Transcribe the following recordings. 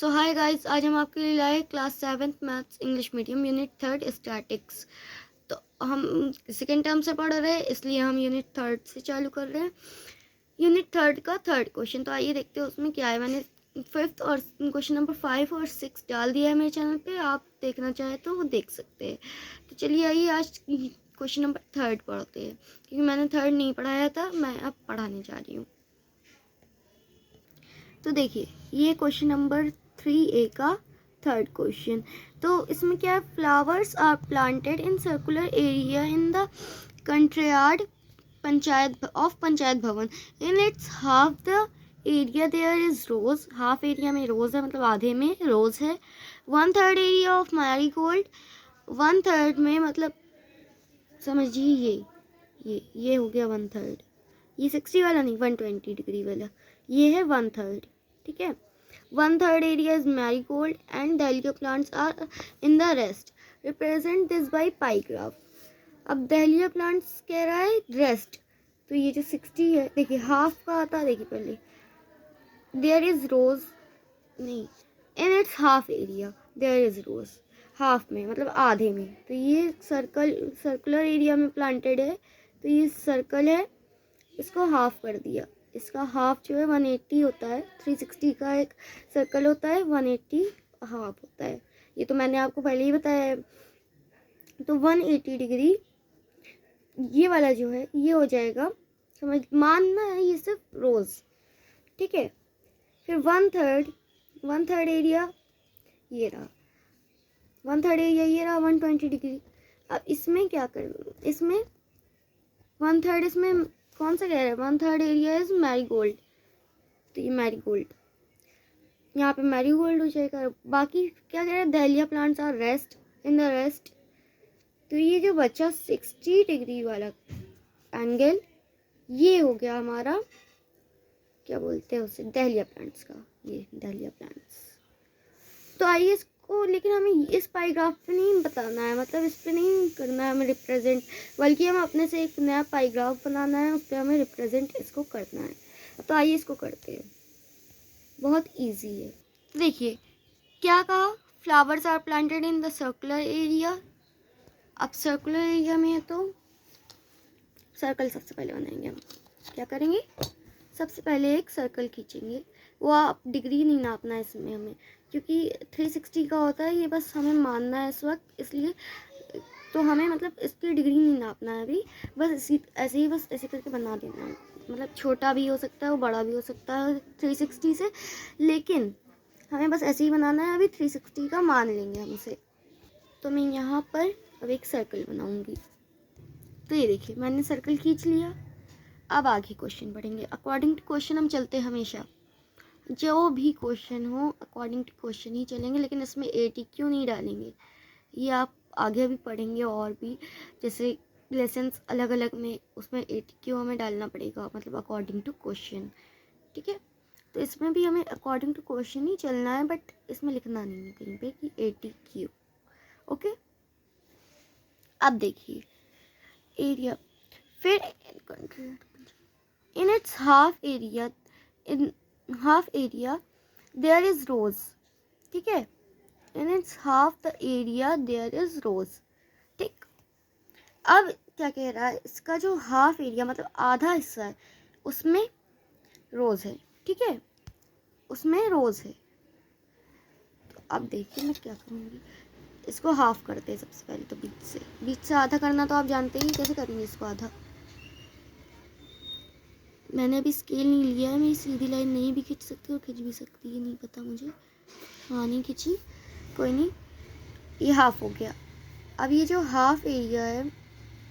सो hi guys, आज हम आपके लिए लाए class 7th maths English medium unit 3 statics. तो हम सेकेंड टर्म से पढ़ रहे हैं, इसलिए हम यूनिट 3 से चालू कर रहे हैं। यूनिट 3 का थर्ड क्वेश्चन, तो आइए देखते हैं उसमें क्या है। मैंने फिफ्थ और क्वेश्चन नंबर 5 और 6 डाल दिया है मेरे चैनल पे, आप देखना चाहे तो वो देख सकते हैं। तो चलिए आइए आज क्वेश्चन नंबर 3 पढ़ते हैं, क्योंकि मैंने 3 नहीं पढ़ाया था, मैं अब पढ़ाने जा रही हूँ। तो देखिए, ये क्वेश्चन नंबर 3A का थर्ड क्वेश्चन। तो इसमें क्या है, flowers are planted in circular area in the courtyard panchayat भवन। In its half the area there is rose. Half area में रोज है, मतलब आधे में रोज है। 1/3 एरिया ऑफ मैरी गोल्ड। 1/3 में मतलब समझिए ये हो गया 1/3। ये 60 वाला नहीं, 120 डिग्री वाला, ये है 1/3। ठीक है, 1/3 area is marigold and dahlia plants are in the rest. Represent this by pie graph. अब डहलिया प्लांट्स कह रहा है रेस्ट, तो ये जो 60 है, देखिए हाफ का आता है, देखिए पहले देयर इज रोज, नहीं, in its half area there is rose. Half में मतलब आधे में, तो ये सर्कुलर एरिया में प्लांटेड है, तो ये सर्कल है, इसको हाफ कर दिया। इसका हाफ जो है 180 होता है, 360 का एक सर्कल होता है, 180 हाफ होता है। ये तो मैंने आपको पहले ही बताया है। तो 180 डिग्री ये वाला जो है ये हो जाएगा, समझ मानना है, ये सिर्फ रोज। ठीक है, फिर 1/3 एरिया ये रहा, 1/3 एरिया ये रहा 120 डिग्री। अब इसमें क्या करें, इसमें 1/3, इसमें कौन सा कह रहा है, 1/3 एरिया इज मैरीगोल्ड, तो ये मैरीगोल्ड, यहाँ पे मैरीगोल्ड हो जाएगा। बाकी क्या कह रहा है, dahlia plants are rest in the rest, तो ये जो बचा 60 डिग्री वाला एंगल, ये हो गया हमारा, क्या बोलते हैं उसे, डहलिया प्लांट्स का, ये डहलिया प्लांट्स। तो आइए इसको, लेकिन हमें इस पाईग्राफ पे नहीं बताना है, मतलब इस पे नहीं करना है हमें रिप्रेजेंट, बल्कि हम अपने से एक नया पाईग्राफ बनाना है, उस पर हमें रिप्रेजेंट इसको करना है। तो आइए इसको करते हैं, बहुत इजी है। देखिए क्या कहा, flowers are planted in the circular area. अब सर्कुलर एरिया में है तो सर्कल सबसे पहले बनाएंगे हम। क्या करेंगे, सबसे पहले एक सर्कल खींचेंगे। वो आप डिग्री नहीं नापना है इसमें हमें, क्योंकि 360 का होता है, ये बस हमें मानना है इस वक्त, इसलिए तो हमें मतलब इसकी डिग्री नहीं नापना है अभी, बस इसी ऐसे ही बस ऐसे करके बना देना है। मतलब छोटा भी हो सकता है, वो बड़ा भी हो सकता है 360 से, लेकिन हमें बस ऐसे ही बनाना है। अभी 360 का मान लेंगे हम इसे। तो मैं यहाँ पर अब एक सर्कल बनाऊंगी। तो ये देखिए, मैंने सर्कल खींच लिया। अब आगे क्वेश्चन पढ़ेंगे। अकॉर्डिंग टू क्वेश्चन हम चलते हैं हमेशा, जो भी क्वेश्चन हो अकॉर्डिंग टू क्वेश्चन ही चलेंगे, लेकिन इसमें ATQ नहीं डालेंगे। ये आप आगे भी पढ़ेंगे, और भी जैसे लेसन्स अलग अलग में, उसमें ATQ हमें डालना पड़ेगा, मतलब अकॉर्डिंग टू क्वेश्चन। ठीक है, तो इसमें भी हमें अकॉर्डिंग टू क्वेश्चन ही चलना है, बट इसमें लिखना नहीं है कहीं पे कि ATQ। ओके, अब देखिए एरिया, फिर in its half area, in half area there is rose. ठीक है, in its half the area there is rose. ठीक, अब क्या कह रहा है, इसका जो हाफ एरिया मतलब आधा हिस्सा है, उसमें रोज है। ठीक है, उसमें रोज है। तो अब देखिए मैं क्या करूँगी, इसको हाफ करते हैं सबसे पहले। तो बीच से आधा करना तो आप जानते ही, कैसे करेंगे इसको आधा। मैंने अभी स्केल नहीं लिया है, मैं सीधी लाइन नहीं भी खींच सकती और खींच भी सकती है, नहीं पता मुझे। हाँ नहीं खींची, कोई नहीं, ये हाफ हो गया। अब ये जो हाफ एरिया है,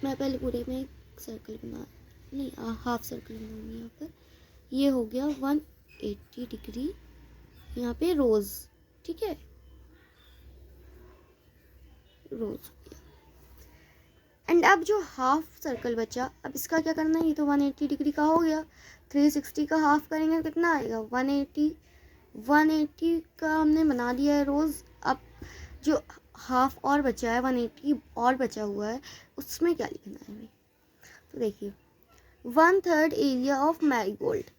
मैं पहले पूरे में एक सर्कल बना, नहीं हाफ सर्कल बनाऊंगी यहाँ पर। ये हो गया 180 डिग्री, यहाँ पे रोज। ठीक है, रोज हो गया। एंड अब जो हाफ सर्कल बचा, अब इसका क्या करना है, ये तो 180 डिग्री का हो गया, 360 का हाफ करेंगे कितना आएगा, 180। 180 का हमने बना दिया है रोज। अब जो हाफ और बचा है, 180 और बचा हुआ है, उसमें क्या लिखना है हमें। तो देखिए 1/3 एरिया ऑफ मैरीगोल्ड।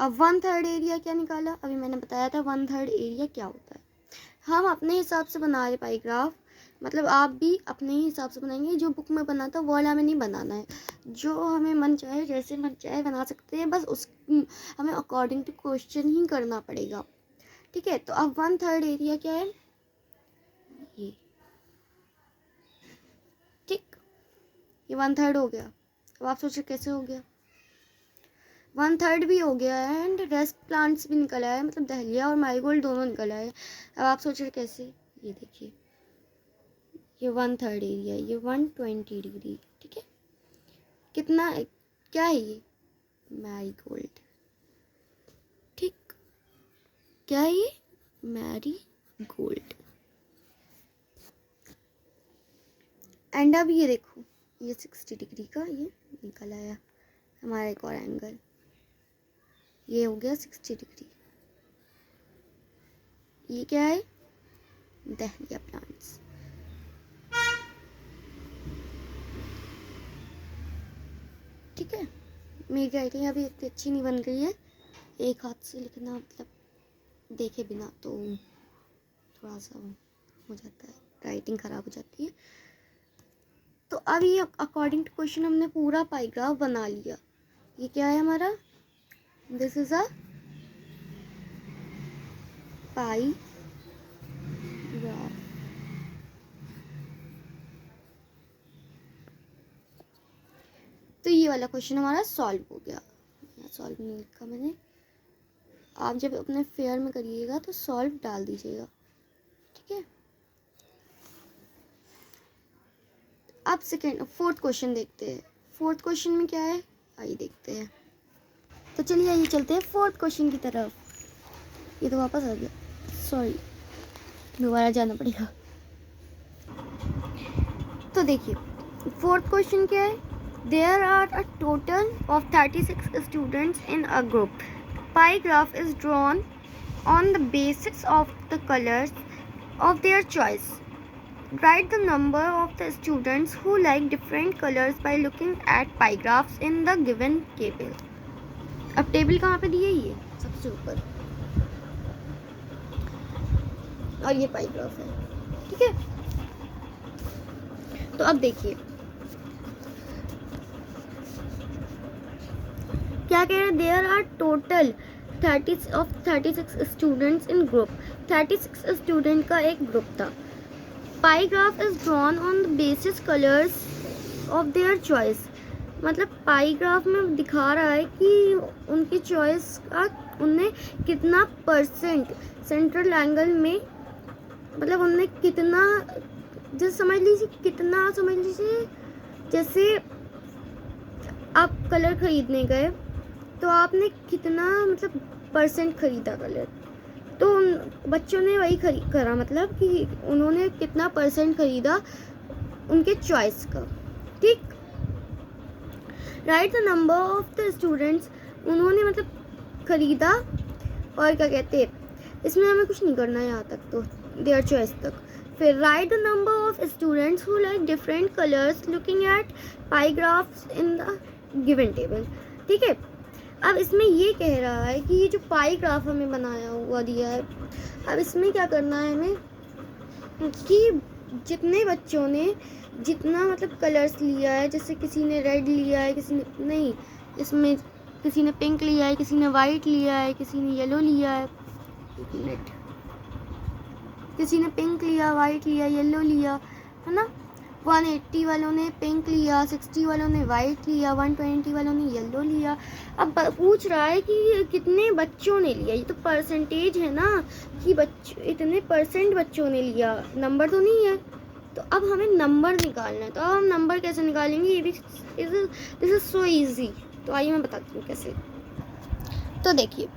अब 1/3 एरिया क्या निकाला, अभी मैंने बताया था 1/3 एरिया क्या होता है। हम अपने हिसाब से बना रहे पाई ग्राफ, मतलब आप भी अपने ही हिसाब से बनाएंगे। जो बुक में बना था वो वाला हमें नहीं बनाना है, जो हमें मन चाहे जैसे मन चाहे बना सकते हैं, बस उस हमें अकॉर्डिंग टू क्वेश्चन ही करना पड़ेगा। ठीक है, तो अब 1/3 एरिया क्या है, ये। ठीक, ये 1/3 हो गया। अब आप सोचिए कैसे हो गया, 1/3 भी हो गया है एंड रेस्ट प्लांट्स भी निकल आया है, मतलब दहलिया और मैरीगोल्ड दोनों निकल आए। अब आप सोच रहे कैसे, ये देखिए ये 1/3 एरिया, ये 120 डिग्री। ठीक है, कितना क्या है ये, मैरीगोल्ड। ठीक, क्या है ये, मैरीगोल्ड। एंड अब ये देखो, ये 60 डिग्री का ये निकल आया हमारा एक और एंगल, ये हो गया 60 डिग्री। ये क्या है, दहलिया प्लांट्स। ठीक है, मेरी राइटिंग अभी इतनी अच्छी नहीं बन गई है, एक हाथ से लिखना मतलब देखे बिना तो थोड़ा सा हो जाता है, राइटिंग ख़राब हो जाती है। तो अब ये अकॉर्डिंग टू क्वेश्चन हमने पूरा पाई ग्राफ बना लिया। ये क्या है हमारा, this is a pi graph. तो ये वाला क्वेश्चन हमारा सॉल्व हो गया। सॉल्व नहीं लिखा मैंने, आप जब अपने फेयर में करिएगा तो सॉल्व डाल दीजिएगा। ठीक है, अब फोर्थ क्वेश्चन देखते हैं। फोर्थ क्वेश्चन में क्या है, आइए देखते हैं। तो चलिए आइए चलते हैं फोर्थ क्वेश्चन की तरफ। ये तो वापस आ गया, सॉरी, दोबारा जाना पड़ेगा। तो देखिए फोर्थ क्वेश्चन क्या है, there are a total of 36 students in a group. Pie graph is drawn on the basis of the colours of their choice. Write the number of the students who like different colors by looking at pie graphs in the given table. अब table कहाँ पे दी है, ये सबसे ऊपर, और ये पाई graph है। ठीक है, तो अब देखिए क्या कह रहे हैं, there are total 36 students in group. 36 student का एक ग्रुप था। Pie graph is drawn on the basis colours of their choice. मतलब पाई ग्राफ में दिखा रहा है कि उनकी चॉइस का उन्हें कितना परसेंट सेंट्रल एंगल में, मतलब उन्हें कितना, जैसे समझ लीजिए जैसे आप कलर खरीदने गए तो आपने कितना मतलब परसेंट खरीदा कलर, तो उन बच्चों ने वही करा, मतलब कि उन्होंने कितना परसेंट खरीदा उनके चॉइस का। ठीक, right the number of the students, उन्होंने मतलब खरीदा, और क्या कहते हैं, इसमें हमें कुछ नहीं करना है यहाँ तक, तो देयर चॉइस तक। फिर write the number of students who like different colours looking at pie graphs in the given table. ठीक है, अब इसमें ये कह रहा है कि ये जो पाई ग्राफ हमें बनाया हुआ दिया है, अब इसमें क्या करना है हमें, कि जितने बच्चों ने जितना मतलब कलर्स लिया है, जैसे किसी ने रेड लिया है, किसी ने नहीं, इसमें किसी ने पिंक लिया है, किसी ने वाइट लिया है, किसी ने येलो लिया है, एक मिनट, किसी ने पिंक लिया, वाइट लिया, येलो लिया, है ना। 180 वालों ने पिंक लिया, 60 वालों ने वाइट लिया, 120 वालों ने येलो लिया। अब पूछ रहा है कि कितने बच्चों ने लिया, ये तो परसेंटेज है ना, कि बच्चों इतने परसेंट बच्चों ने लिया, नंबर तो नहीं है। तो अब हमें नंबर निकालना है, तो अब हम नंबर कैसे निकालेंगे, ये भी दिस इज सो इजी। तो आइए मैं बताती हूँ कैसे। तो देखिए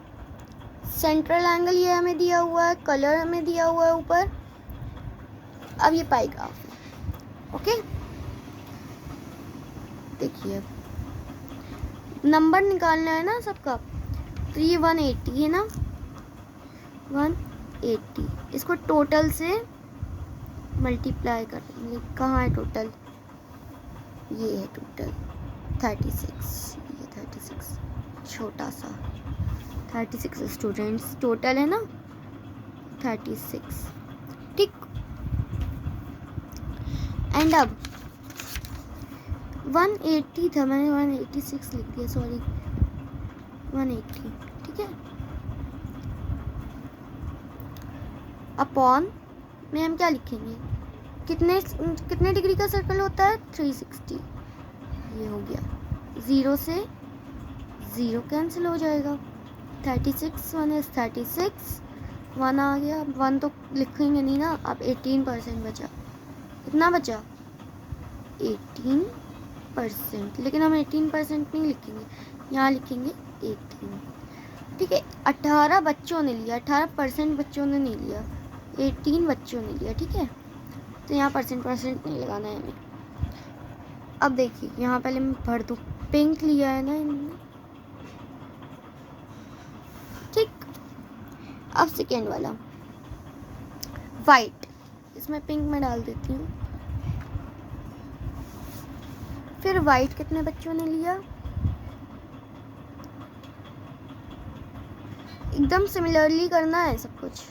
सेंट्रल एंगल ये हमें दिया हुआ है, कलर हमें दिया हुआ है ऊपर। अब ये पाई ग्राफ है, ओके। देखिए नंबर निकालना है ना सबका, तो ये 180 है ना, 180, इसको टोटल से मल्टीप्लाई कर देंगे। कहाँ है टोटल, ये है टोटल 36, ये 36 छोटा सा, 36 स्टूडेंट्स टोटल है ना, 36, ठीक। एंड अब 180 था, मैंने 186 लिख दिया, सॉरी 180, ठीक है। अपॉन में हम क्या लिखेंगे, कितने डिग्री का सर्कल होता है, 360। ये हो गया, 0 से 0 कैंसिल हो जाएगा, 36 1 इज 36, 1 आ गया। 1 तो लिखेंगे नहीं ना, अब 18% बचा। कितना बचा, 18%, लेकिन हम 18% नहीं लिखेंगे, यहाँ लिखेंगे 18, ठीक है। 18 बच्चों ने लिया, 18% बच्चों ने नहीं लिया, 18 बच्चों ने लिया, ठीक है। तो यहाँ परसेंट नहीं लगाना है हमें। अब देखिए यहाँ पहले मैं भर दूँ, पिंक लिया है ना इन्होंने, ठीक। अब सेकेंड वाला वाइट, इसमें पिंक में डाल देती हूँ। फिर वाइट कितने बच्चों ने लिया, एकदम सिमिलरली करना है सब कुछ,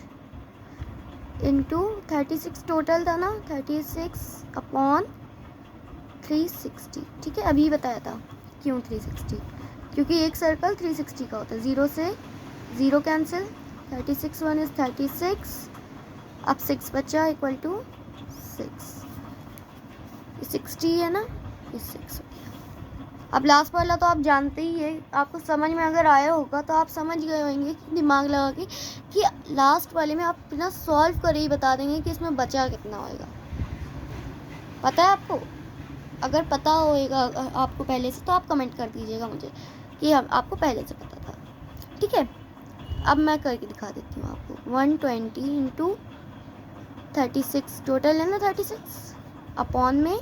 इनटू 36 टोटल था ना, 36 अपॉन 360, ठीक है। अभी बताया था क्यों 360, क्योंकि एक सर्कल 360 का होता है, 0 से 0 कैंसिल, 36 1 इज 36, अब 6 बचा इक्वल टू 6, 60 है ना, ये 6 हो गया। अब लास्ट वाला तो आप जानते ही है, आपको समझ में अगर आया होगा तो आप समझ गए होंगे कि दिमाग लगा के कि लास्ट वाले में आप बिना सॉल्व करे ही बता देंगे कि इसमें बचा कितना होएगा। पता है आपको, अगर पता होएगा आपको पहले से तो आप कमेंट कर दीजिएगा मुझे कि आपको पहले से पता था, ठीक है। अब मैं करके दिखा देती हूँ आपको, 120 इंटू 36 टोटल है ना 36, अपॉन में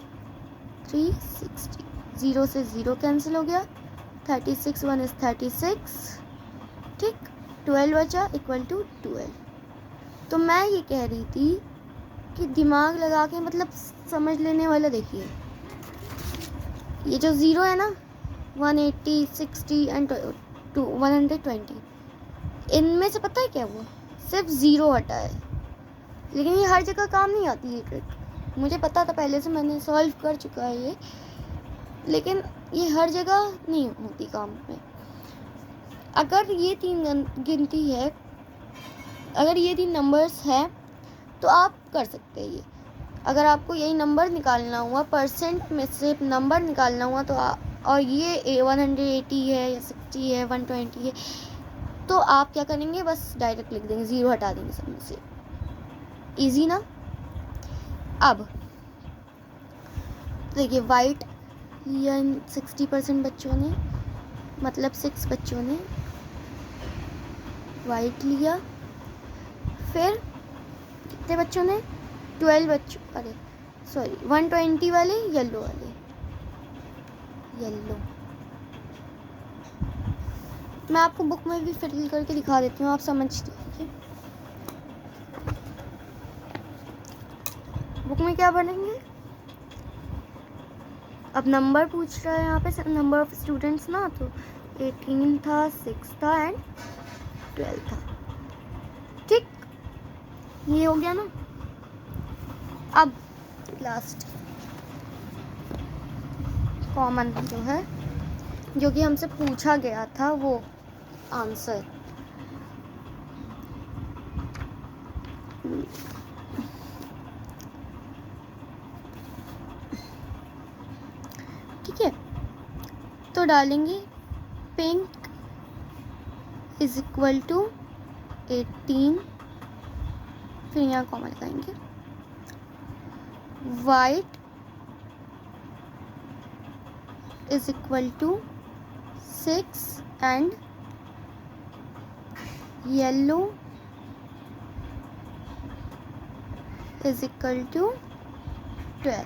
360, 0 से 0 कैंसिल हो गया, 36 1 इज 36, ठीक। 12 बचा इक्वल टू 12। तो मैं ये कह रही थी कि दिमाग लगा के मतलब समझ लेने वाला, देखिए ये जो 0 है ना, 180 60 एंड 120, इनमें से पता है क्या, वो सिर्फ 0 हटा है, लेकिन ये हर जगह काम नहीं आती ये ट्रिक, मुझे पता था पहले से, मैंने सॉल्व कर चुका है ये, लेकिन ये हर जगह नहीं होती काम में। अगर ये 3 गिनती है, अगर ये 3 नंबर्स है तो आप कर सकते हैं ये। अगर आपको यही नंबर निकालना हुआ, परसेंट में से नंबर निकालना हुआ तो और ये 180 है या 60 है 120 है, तो आप क्या करेंगे, बस डायरेक्ट लिख देंगे, 0 हटा देंगे सब में से, इजी ना। अब देखिए वाइट लिया 60% बच्चों ने, मतलब 6 बच्चों ने वाइट लिया। फिर कितने बच्चों ने, 12 बच्चों, अरे सॉरी 120 वाले येलो मैं आपको बुक में भी फिल करके दिखा देती हूँ, आप समझ लीजिए। बुक में क्या बनेंगे, अब नंबर पूछ रहा है यहाँ पे, नंबर ऑफ स्टूडेंट्स ना, तो 18 था, 6 था एंड 12 था, ठीक। ये हो गया ना। अब लास्ट कॉमन जो है, जो कि हमसे पूछा गया था, वो आंसर, ठीक है। तो डालेंगे पिंक इज इक्वल टू 18, फिर यहाँ कॉमा लगाएंगे, white is equal to 6 and yellow is equal to 12।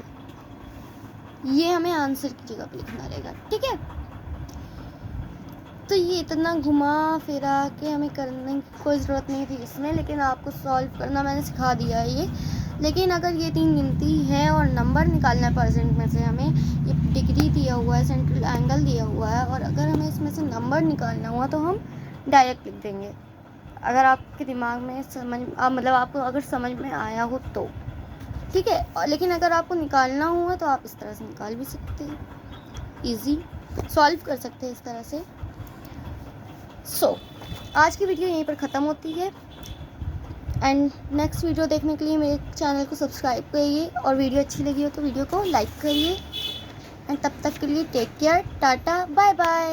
ये हमें आंसर की जगह पे लिखना रहेगा, ठीक है। तो ये इतना घुमा फिरा के हमें करने की कोई ज़रूरत नहीं थी इसमें, लेकिन आपको सॉल्व करना मैंने सिखा दिया है ये। लेकिन अगर ये 3 गिनती है और नंबर निकालना है परसेंट में से, हमें ये डिग्री दिया हुआ है, सेंट्रल एंगल दिया हुआ है, और अगर हमें इसमें से नंबर निकालना हुआ तो हम डायरेक्ट लिख देंगे, अगर आपके दिमाग में मतलब आपको अगर समझ में आया हो तो, ठीक है। और लेकिन अगर आपको निकालना हुआ तो आप इस तरह से निकाल भी सकते हैं, इजी सॉल्व कर सकते हैं इस तरह से। आज की वीडियो यहीं पर ख़त्म होती है। एंड नेक्स्ट वीडियो देखने के लिए मेरे चैनल को सब्सक्राइब करिए, और वीडियो अच्छी लगी हो तो वीडियो को लाइक करिए। एंड तब तक के लिए take care, tata, bye bye.